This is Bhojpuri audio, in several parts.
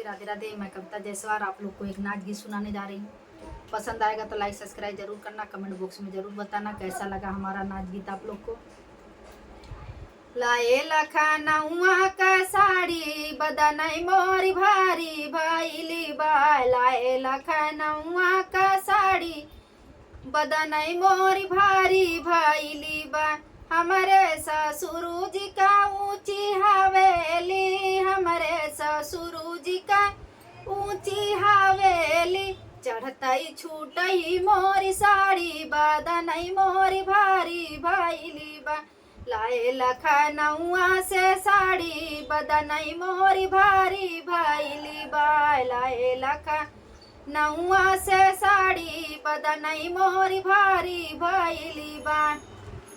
राधे राधे। मैं कविता जायसवाल आप लोग को एक नाच गीत सुनाने जा रही हूँ। पसंद आएगा तो लाइक सब्सक्राइब जरूर करना, कमेंट बॉक्स में जरूर बताना कैसा लगा हमारा नाच गीत आप लोग को। लाए लखनऊआ का साड़ी बदनई मोरी भारी भैली बा। लाए लखनऊआ का साड़ी बदनई मोरी भारी भैली बा। हमारे ससुर जी का ऊंची हवेली, हमारे ससुर जी का ऊंची हवेली। चढ़तई छूटई मोरी साड़ी बदनई मोरी भारी भैली बा। लाए लखनऊआ से साड़ी बदनई मोरी भारी भैली बा। लाए लखनऊआ से साड़ी बदनई मोरी भारी भैली बा।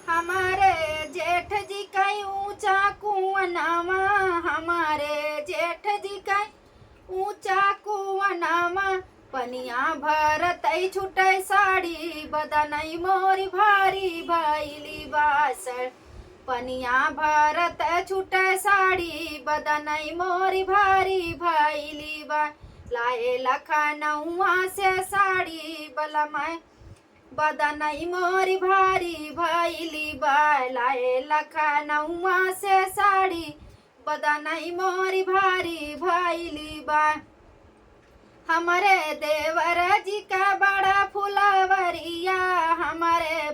हमारे जेठ जी का ऊंचा कुआनामा, हमारे जेठ जी का ऊंचा कुआनामा। पनिया भरतई छुटई साड़ी बदनई मोरी भारी भैली बासर। पनिया भरत छुटई साड़ी बदनई मोरी भारी भैली बा। लाए लखनऊआ से साड़ी बलमय बदनई मोरी भारी भैली बा। लाए लखनऊआ से साड़ी बदनई मोरी भारी भैली बा। हमारे देवर जी का बड़ा फुलवरिया, हमारे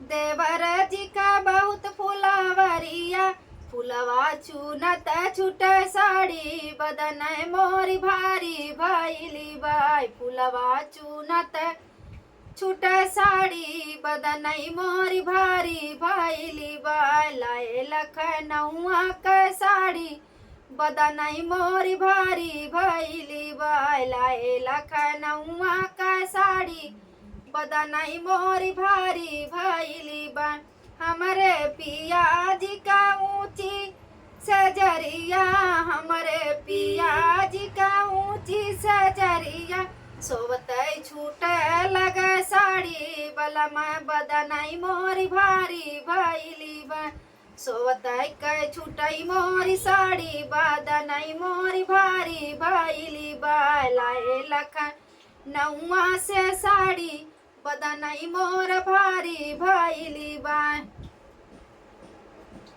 देवर जी का बहुत फुलवरिया। फुलवा चुनत छुट साड़ी बदनई मोरी भारी भैली बाई। फुलवा चुनत छुट साड़ी बदनई मोरी भारी भैली बाई। लाए लखनऊआ का साड़ी बदनई मोरी भारी भैली बाई। लाए लखनऊआ का साड़ी बदनई मोरी भारी भैली बा। हमारे पिया जी का ऊंची सजरिया, हमारे पिया जी का ऊंची सजरिया। सोवतई छूटे लगे साड़ी बलमा बदनई मोरी भारी भैली बा। सोवतई कै छूटई मोरी साड़ी बदनई मोरी भारी भैली बा। लाए लखनऊआ से साड़ी बदनई मोर भारी भैली बा।